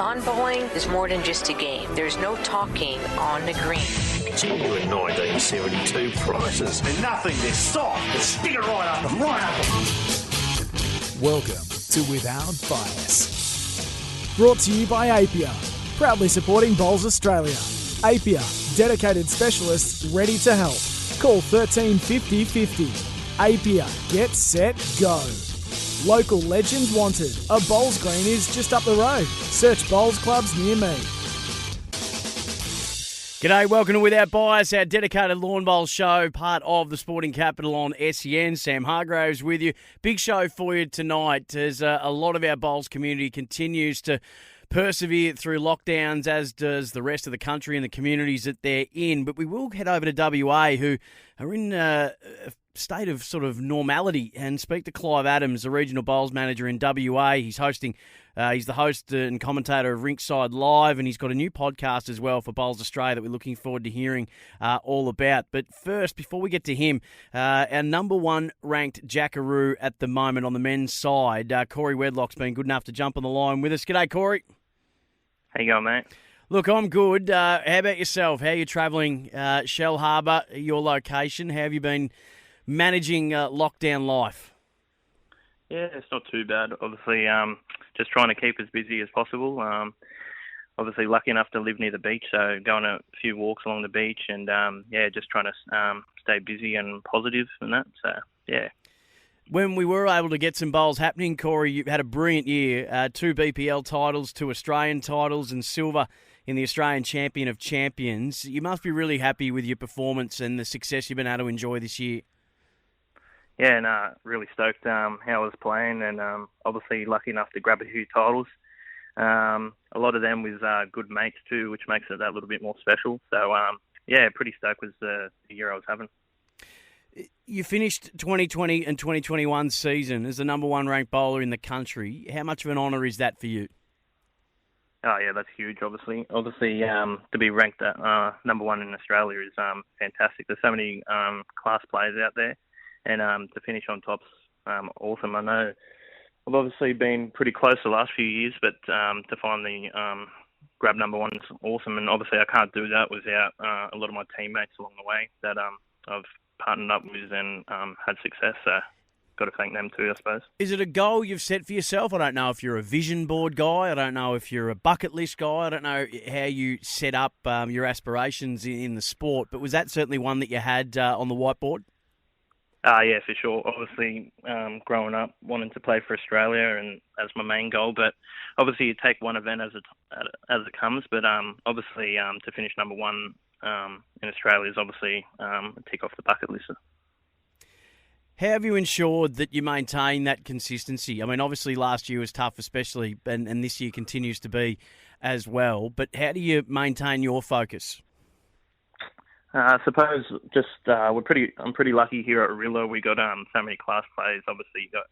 Lawn bowling is more than just a game. There's no talking on the green. Genuine 1972 prices. And nothing this soft. Just stick it right up and right up. Welcome to Without Bias. Brought to you by Apia. Proudly supporting Bowls Australia. Apia, dedicated specialists ready to help. Call 13 50 50. Apia, get set, go. Local legend wanted. A bowls green is just up the road. Search bowls clubs near me. G'day, welcome to Without Bias, our dedicated lawn bowl show, part of the Sporting Capital on SEN. Sam Hargraves with you. Big show for you tonight as a lot of our bowls community continues to persevere through lockdowns, as does the rest of the country and the communities that they're in. But we will head over to WA, who are in a state of sort of normality, and speak to Clive Adams, the regional bowls manager in WA. He's hosting. He's the host and commentator of Rinkside Live, and he's got a new podcast as well for Bowls Australia that we're looking forward to hearing all about. But first, before we get to him, our number one ranked Jackaroo at the moment on the men's side, Corey Wedlock's been good enough to jump on the line with us. G'day, Corey. How you going, mate? Look, I'm good. How about yourself? How are you travelling? Shell Harbour, your location. How have you been managing lockdown life? Yeah, it's not too bad. Obviously, just trying to keep as busy as possible. Obviously, lucky enough to live near the beach, so going a few walks along the beach and, just trying to stay busy and positive and that. So, yeah. When we were able to get some bowls happening, Corey, you had a brilliant year. 2 BPL titles, 2 Australian titles, and silver in the Australian Champion of Champions. You must be really happy with your performance and the success you've been able to enjoy this year. Yeah, no, really stoked how I was playing, and obviously lucky enough to grab a few titles. A lot of them with good mates too, which makes it that little bit more special. So, pretty stoked with the year I was having. You finished 2020 and 2021 season as the number one ranked bowler in the country. How much of an honour is that for you? Oh, yeah, that's huge, obviously. Obviously, to be ranked at number one in Australia is fantastic. There's so many class players out there, and to finish on top's awesome. I know I've obviously been pretty close the last few years, but to finally grab number one is awesome. And obviously, I can't do that without a lot of my teammates along the way that I've partnered up with and had success. So, got to thank them too, I suppose. Is it a goal you've set for yourself? I don't know if you're a vision board guy. I don't know if you're a bucket list guy. I don't know how you set up your aspirations in the sport, but was that certainly one that you had on the whiteboard? Yeah, for sure. Obviously, growing up, wanting to play for Australia and as my main goal, but obviously you take one event as it comes. But obviously, to finish number one in Australia is obviously a tick off the bucket list. How have you ensured that you maintain that consistency? I mean, obviously last year was tough, especially, and this year continues to be as well. But how do you maintain your focus? I suppose just I'm pretty lucky here at Rilla. We got so many class players. Obviously, you got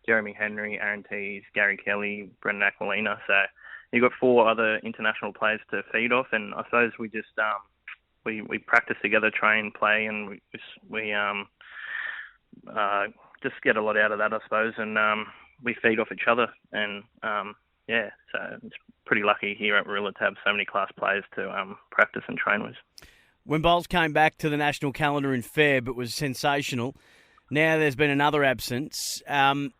Jeremy Henry, Aaron Tees, Gary Kelly, Brendan Aquilina. So you got 4 other international players to feed off, and I suppose we just we practice together, train, play, and we just get a lot out of that, I suppose, and we feed off each other, and so it's pretty lucky here at Rilla to have so many class players to practice and train with. When bowls came back to the national calendar in Feb, it was sensational. Now there's been another absence. When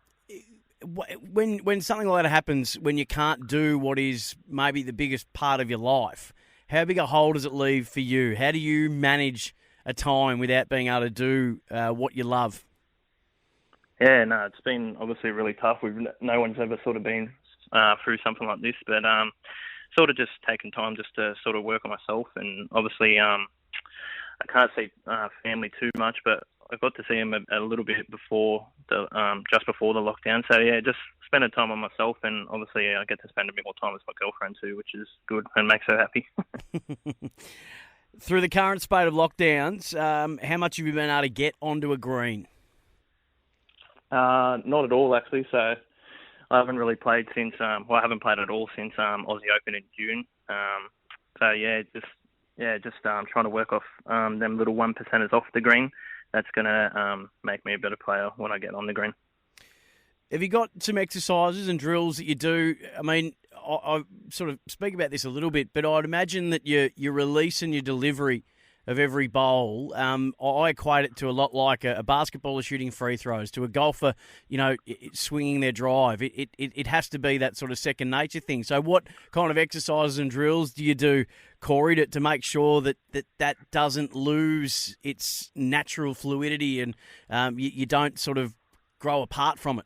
something like that happens, when you can't do what is maybe the biggest part of your life, how big a hole does it leave for you? How do you manage a time without being able to do what you love? Yeah, no, it's been obviously really tough. No one's ever sort of been through something like this, but sort of just taking time just to sort of work on myself. And obviously, I can't see family too much, but I got to see them a little bit before just before the lockdown. So yeah, just spending time on myself, and obviously I get to spend a bit more time with my girlfriend too, which is good and makes her happy. Through the current spate of lockdowns, how much have you been able to get onto a green? Not at all, actually. So I haven't really played since, I haven't played at all since Aussie Open in June. Just trying to work off them little 1%ers off the green. That's going to make me a better player when I get on the green. Have you got some exercises and drills that you do? I mean, I sort of speak about this a little bit, but I'd imagine that your release and your delivery of every bowl, I equate it to a lot like a basketballer shooting free throws, to a golfer, swinging their drive. It has to be that sort of second nature thing. So what kind of exercises and drills do you do, Corey, to make sure that doesn't lose its natural fluidity and you don't sort of grow apart from it?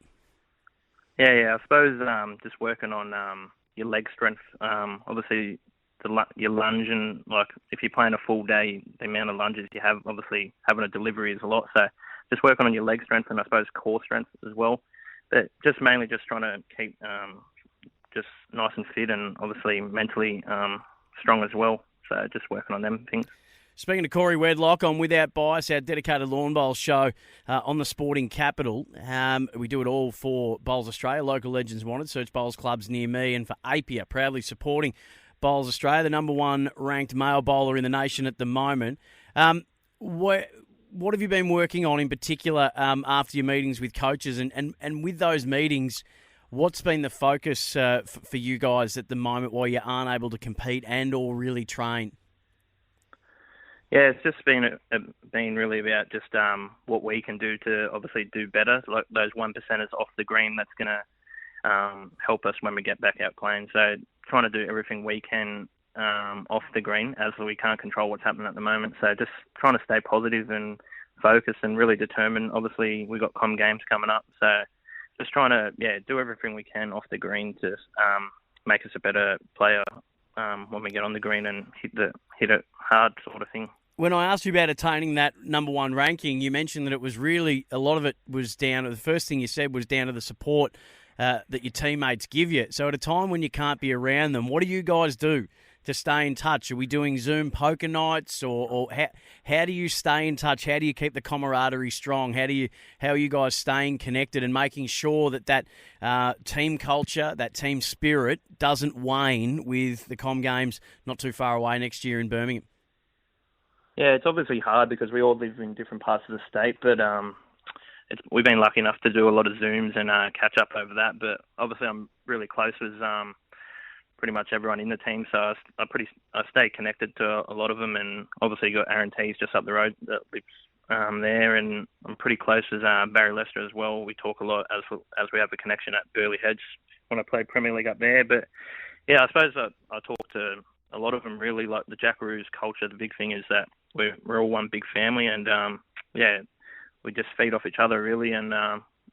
Yeah. I suppose just working on your leg strength. Obviously, your lunge, and like if you're playing a full day, the amount of lunges you have, obviously having a delivery is a lot. So just working on your leg strength and I suppose core strength as well. But just mainly just trying to keep just nice and fit and obviously mentally strong as well. So just working on them things. Speaking to Corey Wedlock on Without Bias, our dedicated lawn bowl show on the Sporting Capital. We do it all for Bowls Australia, local legends wanted. Search bowls clubs near me, and for Apia, proudly supporting Bowls Australia, the number one ranked male bowler in the nation at the moment. What have you been working on in particular after your meetings with coaches? And with those meetings, what's been the focus for you guys at the moment while you aren't able to compete and or really train? Yeah, it's just been really about just what we can do to obviously do better. Like those 1%ers off the green, that's going to help us when we get back out playing. So trying to do everything we can off the green, as we can't control what's happening at the moment. So just trying to stay positive and focused and really determined. Obviously, we've got games coming up. So just trying to do everything we can off the green to make us a better player when we get on the green and hit it hard sort of thing. When I asked you about attaining that number one ranking, you mentioned that it was really, a lot of it was down to, the first thing you said was down to the support that your teammates give you. So at a time when you can't be around them, what do you guys do to stay in touch? Are we doing Zoom poker nights, or how do you stay in touch? How do you keep the camaraderie strong? How are you guys staying connected and making sure that team culture, that team spirit doesn't wane with the games not too far away next year in Birmingham? Yeah, it's obviously hard because we all live in different parts of the state, but we've been lucky enough to do a lot of Zooms and catch up over that. But obviously, I'm really close with pretty much everyone in the team, so I stay connected to a lot of them. And obviously, you got Aaron Tees just up the road that lives there, and I'm pretty close with Barry Lester as well. We talk a lot as we have a connection at Burleigh Hedge when I played Premier League up there. But yeah, I suppose I talk to a lot of them really. Like the Jackaroo's culture, the big thing is that we're all one big family, and we just feed off each other really. And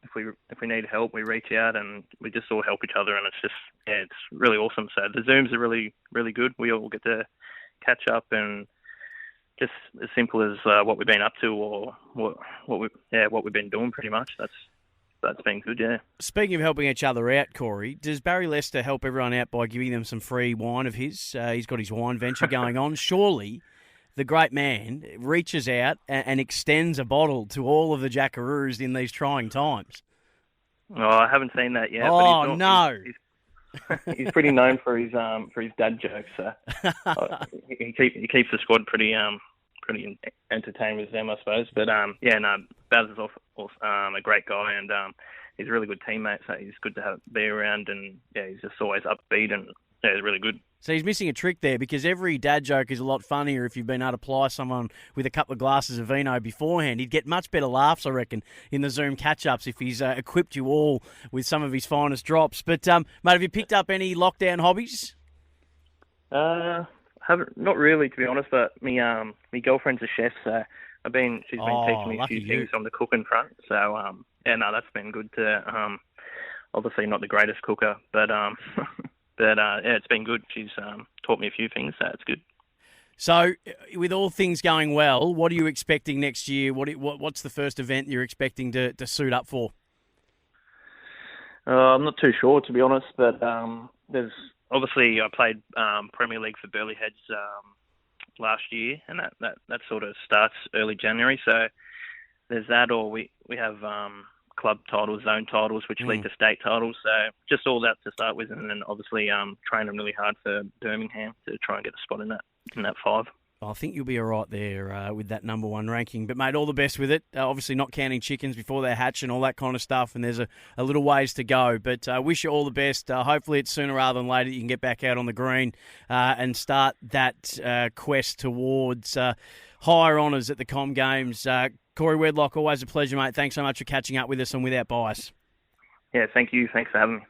if we need help, we reach out and we just all help each other, and it's really awesome. So the Zooms are really, really good. We all get to catch up, and just as simple as what we've been up to or what we've been doing pretty much. That's been good, yeah. Speaking of helping each other out, Corey, does Barry Lester help everyone out by giving them some free wine of his? He's got his wine venture going on. Surely the great man reaches out and extends a bottle to all of the Jackaroos in these trying times. Oh, I haven't seen that yet. Oh, but no. He's pretty known for his dad jokes. So he keeps the squad pretty entertained with them, I suppose. But Baz is a great guy, and he's a really good teammate. So he's good to be around, and he's just always upbeat, and he's really good. So he's missing a trick there, because every dad joke is a lot funnier if you've been able to ply someone with a couple of glasses of vino beforehand. He'd get much better laughs, I reckon, in the Zoom catch-ups if he's equipped you all with some of his finest drops. But, mate, have you picked up any lockdown hobbies? Not really, to be honest, but my girlfriend's a chef, so she's been teaching me a few things on the cooking front. So, that's been good to, obviously not the greatest cooker, but it's been good. She's taught me a few things, so it's good. So, with all things going well, what are you expecting next year? What's the first event you're expecting to suit up for? I'm not too sure, to be honest, but there's obviously I played Premier League for Burleigh Hedge last year, and that sort of starts early January. So there's that, or we have club titles, zone titles, which lead to state titles. So just all that to start with, and then obviously training really hard for Birmingham to try and get a spot in that 5. I think you'll be all right there with that number one ranking. But, mate, all the best with it. Obviously not counting chickens before they hatch and all that kind of stuff, and there's a little ways to go. But I wish you all the best. Hopefully it's sooner rather than later that you can get back out on the green and start that quest towards higher honours at the Com Games. Corey Wedlock, always a pleasure, mate. Thanks so much for catching up with us on Without Bias. Yeah, thank you. Thanks for having me.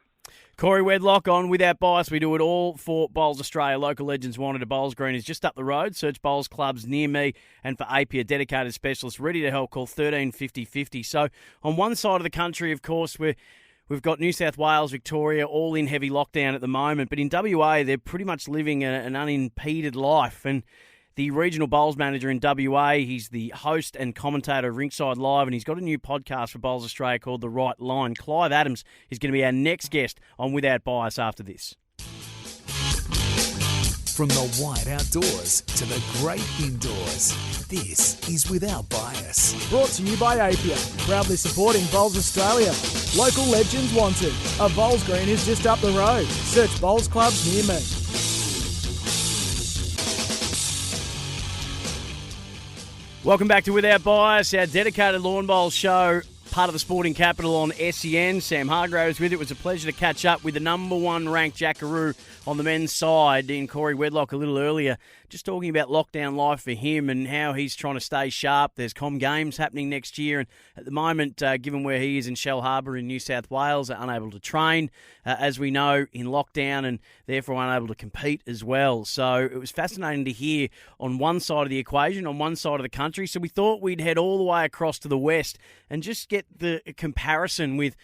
Corey Wedlock on Without Bias. We do it all for Bowls Australia. Local legends wanted. A Bowls Green is just up the road. Search Bowls clubs near me. And for AP, a dedicated specialist ready to help, call 13 50 50. So on one side of the country, of course, we've got New South Wales, Victoria, all in heavy lockdown at the moment. But in WA, they're pretty much living an unimpeded life. And the regional bowls manager in WA, he's the host and commentator of Ringside Live, and he's got a new podcast for Bowls Australia called The Right Line. Clive Adams is going to be our next guest on Without Bias after this. From the wide outdoors to the great indoors, this is Without Bias. Brought to you by Apia, proudly supporting Bowls Australia. Local legends wanted. A Bowls Green is just up the road. Search Bowls clubs near me. Welcome back to Without Bias, our dedicated lawn bowl show, part of the Sporting Capital on SEN. Sam Hargroves with it. It was a pleasure to catch up with the number one ranked Jackaroo on the men's side in Corey Wedlock a little earlier, just talking about lockdown life for him and how he's trying to stay sharp. There's Com Games happening next year, and at the moment, given where he is in Shell Harbour in New South Wales, are unable to train, as we know, in lockdown, and therefore unable to compete as well. So it was fascinating to hear on one side of the equation, on one side of the country. So we thought we'd head all the way across to the west and just get the comparison with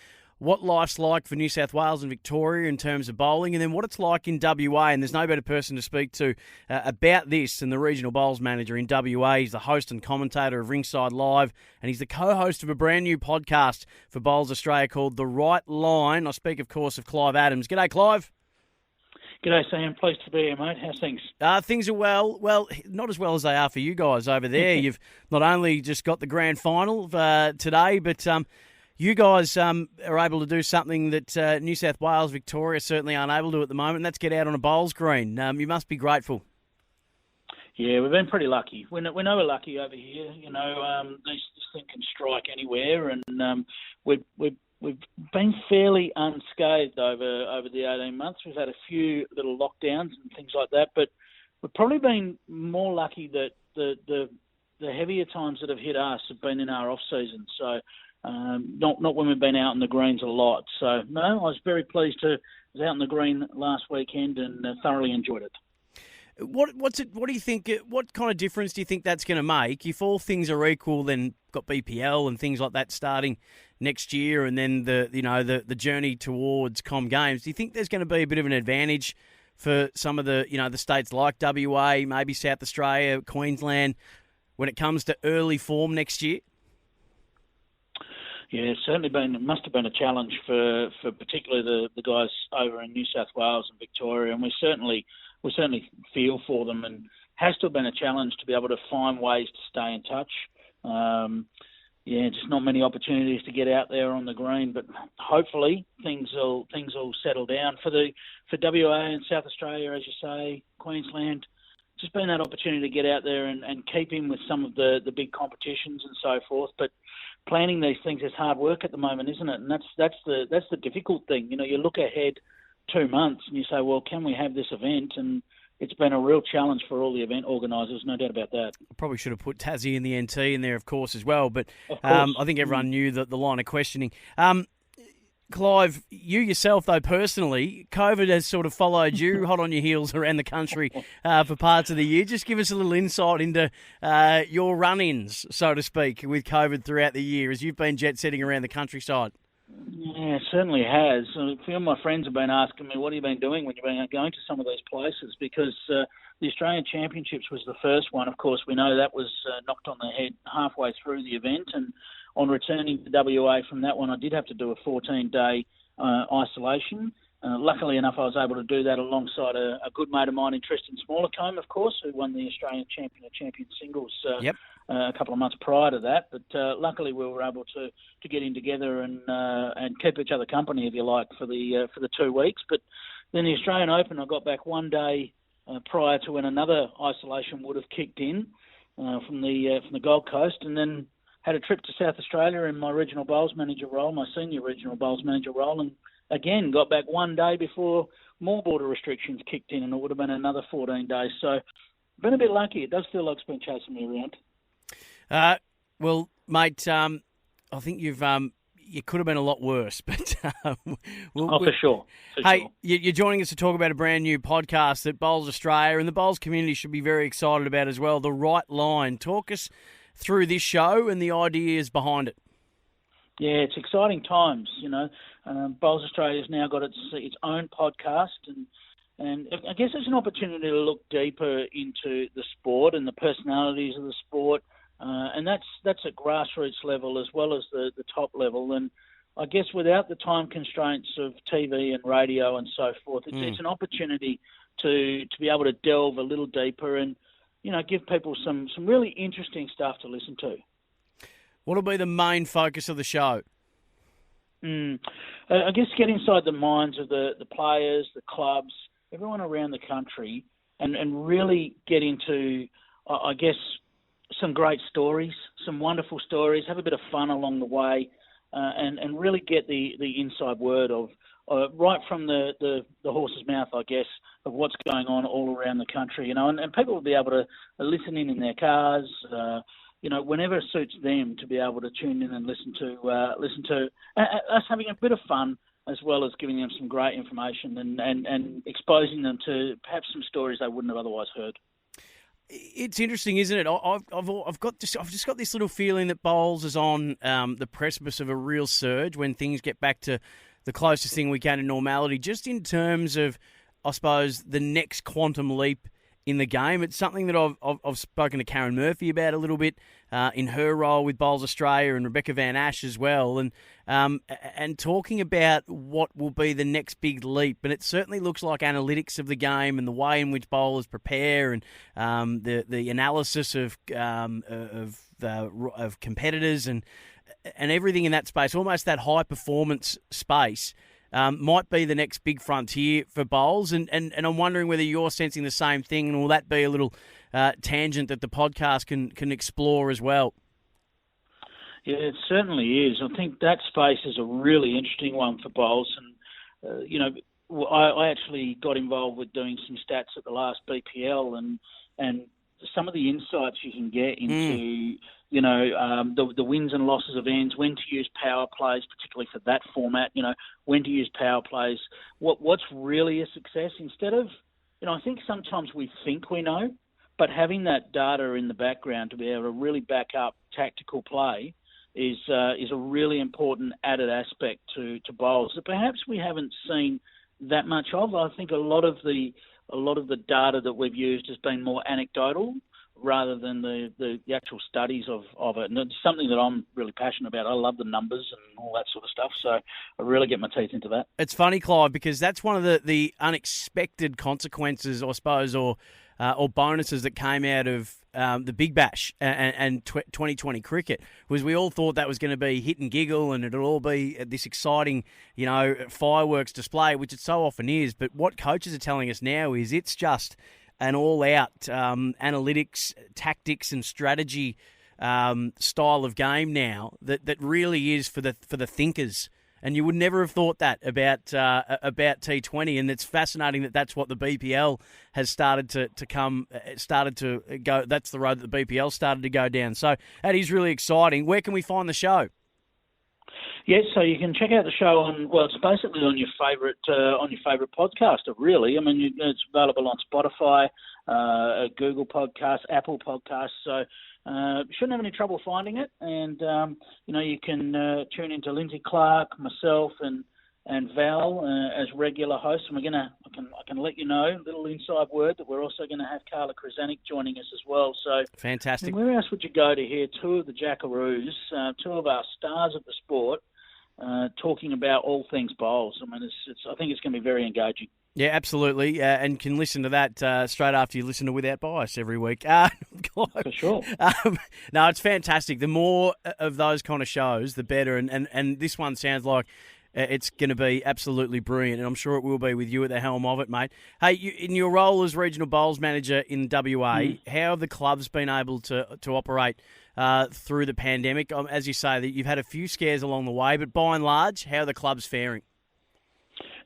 what life's like for New South Wales and Victoria in terms of bowling, and then what it's like in WA. And there's no better person to speak to about this than the regional bowls manager in WA. He's the host and commentator of Ringside Live, and he's the co-host of a brand new podcast for Bowls Australia called The Right Line. I speak, of course, of Clive Adams. G'day, Clive. G'day, Sam. Pleased to be here, mate. How's things? Things are well, not as well as they are for you guys over there. You've not only just got the grand final today, but you guys are able to do something that New South Wales, Victoria certainly aren't able to at the moment, and that's get out on a bowls green. You must be grateful. Yeah, we've been pretty lucky. We know we're lucky over here. You know, this thing can strike anywhere, and we've been fairly unscathed over the 18 months. We've had a few little lockdowns and things like that, but we've probably been more lucky that the heavier times that have hit us have been in our off season. So. Not when we've been out in the greens a lot. So, no, I was very pleased to was out in the green last weekend and thoroughly enjoyed it. What do you think? What kind of difference do you think that's going to make if all things are equal? Then got BPL and things like that starting next year, and then the journey towards Com Games. Do you think there's going to be a bit of an advantage for some of the the states like WA, maybe South Australia, Queensland, when it comes to early form next year? Yeah, it's certainly must have been a challenge for particularly the guys over in New South Wales and Victoria, and we certainly feel for them, and has to have been a challenge to be able to find ways to stay in touch. Just not many opportunities to get out there on the green, but hopefully things will settle down for WA and South Australia, as you say, Queensland. Just been that opportunity to get out there and keep in with some of the big competitions and so forth, but planning these things is hard work at the moment, isn't it? And that's the difficult thing. You know, you look ahead 2 months and you say, well, can we have this event? And it's been a real challenge for all the event organisers, no doubt about that. Probably should have put Tassie and the NT in there, of course, as well. But I think everyone knew the line of questioning. Clive, you yourself, though, personally, COVID has sort of followed you hot on your heels around the country for parts of the year. Just give us a little insight into your run-ins, so to speak, with COVID throughout the year as you've been jet-setting around the countryside. Yeah, it certainly has. A few of my friends have been asking me, what have you been doing when you've been going to some of these places? Because the Australian Championships was the first one. Of course, we know that was knocked on the head halfway through the event, and on returning to WA from that one, I did have to do a 14-day isolation. Luckily enough, I was able to do that alongside a good mate of mine in Tristan Smallacombe, of course, who won the Australian champion singles a couple of months prior to that. But luckily, we were able to get in together and keep each other company, if you like, for the 2 weeks. But then the Australian Open, I got back one day prior to when another isolation would have kicked in from the Gold Coast, and then had a trip to South Australia in my regional bowls manager role, my senior regional bowls manager role, and again got back one day before more border restrictions kicked in, and it would have been another 14 days. So been a bit lucky. It does feel like it's been chasing me around. Well, mate, I think you could have been a lot worse, but for sure. Hey, you're joining us to talk about a brand new podcast that Bowls Australia and the Bowls community should be very excited about as well. The Right Line. Talk us through this show and the ideas behind it. Yeah, it's exciting times. Bowls Australia's now got its own podcast, and I guess it's an opportunity to look deeper into the sport and the personalities of the sport, and that's at grassroots level as well as the top level. And I guess without the time constraints of TV and radio and so forth, it's an opportunity to be able to delve a little deeper and give people some really interesting stuff to listen to. What'll be the main focus of the show? I guess get inside the minds of the players, the clubs, everyone around the country, and really get into, I guess, some great stories, some wonderful stories, have a bit of fun along the way, and really get the inside word of right from the horse's mouth, I guess, of what's going on all around the country, and people will be able to listen in their cars, whenever it suits them to be able to tune in and listen to us having a bit of fun, as well as giving them some great information and exposing them to perhaps some stories they wouldn't have otherwise heard. It's interesting, isn't it? I've just got this little feeling that Bowls is on the precipice of a real surge when things get back to the closest thing we can to normality, just in terms of, I suppose, the next quantum leap in the game. It's something that I've spoken to Karen Murphy about a little bit in her role with Bowls Australia, and Rebecca Van Ash as well, and talking about what will be the next big leap. And it certainly looks like analytics of the game and the way in which bowlers prepare, and the analysis of competitors and everything in that space, almost that high performance space. Might be the next big frontier for bowls, and I'm wondering whether you're sensing the same thing, and will that be a little tangent that the podcast can explore as well? Yeah, it certainly is. I think that space is a really interesting one for bowls, and I actually got involved with doing some stats at the last BPL, and some of the insights you can get into the wins and losses of ends, when to use power plays, particularly for that format, when to use power plays, what's really a success, instead of, I think sometimes we think we know, but having that data in the background to be able to really back up tactical play is a really important added aspect to bowls that perhaps we haven't seen that much of. I think a lot of the data that we've used has been more anecdotal rather than the actual studies of it. And it's something that I'm really passionate about. I love the numbers and all that sort of stuff, so I really get my teeth into that. It's funny, Clive, because that's one of the unexpected consequences, I suppose, or bonuses that came out of the Big Bash and 2020 cricket, was we all thought that was going to be hit and giggle and it'll all be this exciting, fireworks display, which it so often is. But what coaches are telling us now is it's just an all-out analytics, tactics and strategy style of game now that really is for the thinkers. And you would never have thought that about T20, and it's fascinating that that's what the BPL has started to go. That's the road that the BPL started to go down. So that is really exciting. Where can we find the show? Yes, so you can check out the show it's basically on your favourite podcaster, really. I mean, it's available on Spotify, Google Podcasts, Apple Podcasts. So shouldn't have any trouble finding it. And you can tune into Lindsay Clark, myself, and Val as regular hosts. And I can let you know, a little inside word, that we're also going to have Carla Krasanik joining us as well. So fantastic. Where else would you go to hear two of the Jackaroos, two of our stars of the sport, talking about all things bowls? I mean, I think it's going to be very engaging. Yeah, absolutely, and can listen to that straight after you listen to Without Bias every week. For sure. No, it's fantastic. The more of those kind of shows, the better. And this one sounds like It's going to be absolutely brilliant, and I'm sure it will be with you at the helm of it, mate. Hey, in your role as regional bowls manager in WA, how have the clubs been able to operate through the pandemic? As you say, that you've had a few scares along the way, but by and large, how are the clubs faring?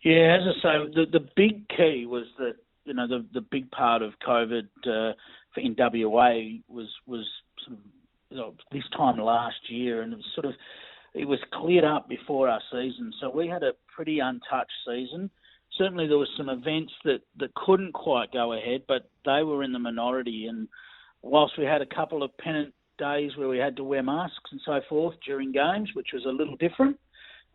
Yeah, as I say, the big key was that, the big part of COVID in WA was sort of, this time last year, and it was cleared up before our season. So we had a pretty untouched season. Certainly there was some events that couldn't quite go ahead, but they were in the minority. And whilst we had a couple of pennant days where we had to wear masks and so forth during games, which was a little different,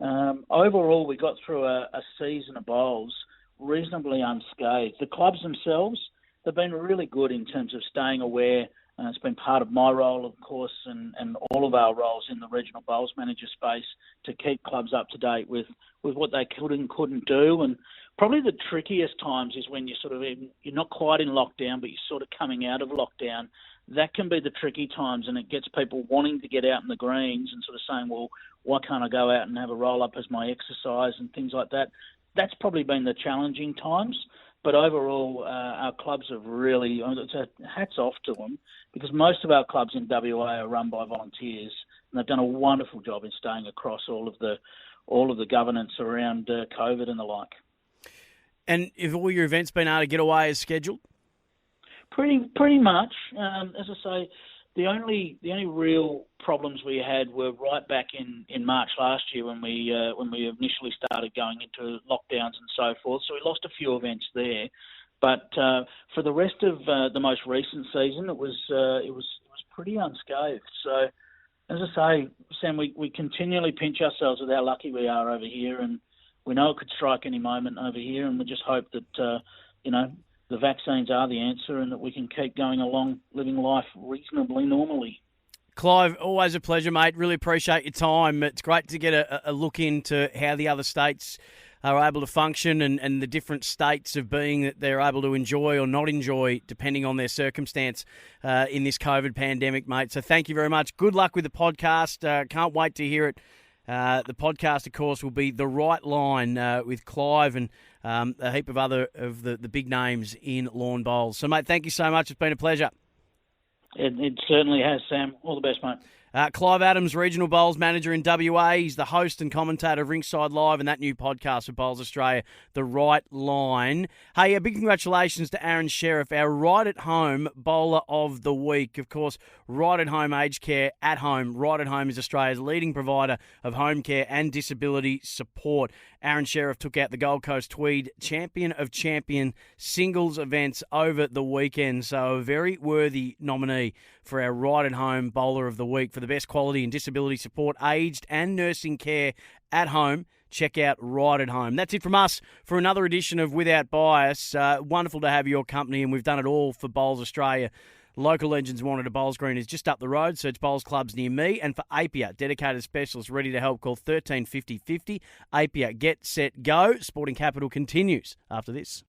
overall we got through a season of bowls reasonably unscathed. The clubs themselves, they've been really good in terms of staying aware. It's been part of my role, of course, and all of our roles in the regional bowls manager space to keep clubs up to date with what they could and couldn't do. And probably the trickiest times is when you're not quite in lockdown, but you're sort of coming out of lockdown. That can be the tricky times, and it gets people wanting to get out in the greens and sort of saying, well, why can't I go out and have a roll-up as my exercise and things like that. That's probably been the challenging times. But overall, our clubs have really, hats off to them, because most of our clubs in WA are run by volunteers, and they've done a wonderful job in staying across all of the governance around COVID and the like. And have all your events been able to get away as scheduled? Pretty much. As I say, the only real problems we had were right back in March last year when we initially started going into lockdowns and so forth. So we lost a few events there, but for the rest of the most recent season, it was pretty unscathed. So, as I say, Sam, we continually pinch ourselves with how lucky we are over here, and we know it could strike any moment over here, and we just hope that the vaccines are the answer and that we can keep going along living life reasonably normally. Clive, always a pleasure, mate. Really appreciate your time. It's great to get a look into how the other states are able to function and the different states of being that they're able to enjoy or not enjoy depending on their circumstance in this COVID pandemic, mate. So thank you very much. Good luck with the podcast. Can't wait to hear it. The podcast, of course, will be The Right Line with Clive and a heap of other of the big names in lawn bowls. So, mate, thank you so much. It's been a pleasure. It certainly has, Sam. All the best, mate. Clive Adams, Regional Bowls Manager in WA. He's the host and commentator of Ringside Live and that new podcast for Bowls Australia, The Right Line. Hey, a big congratulations to Aaron Sheriff, our Right at Home Bowler of the Week. Of course, Right at Home Aged Care at Home. Right at Home is Australia's leading provider of home care and disability support. Aaron Sheriff took out the Gold Coast Tweed Champion of Champion singles events over the weekend. So a very worthy nominee for our Right at Home Bowler of the Week for the best quality and disability support, aged and nursing care at home. Check out Right at Home. That's it from us for another edition of Without Bias. Wonderful to have your company, and we've done it all for Bowls Australia. Local Legends wanted a bowls green is just up the road. Search bowls clubs near me. And for Apia, dedicated specialists ready to help, call 13 50 50. Apia, get, set, go. Sporting Capital continues after this.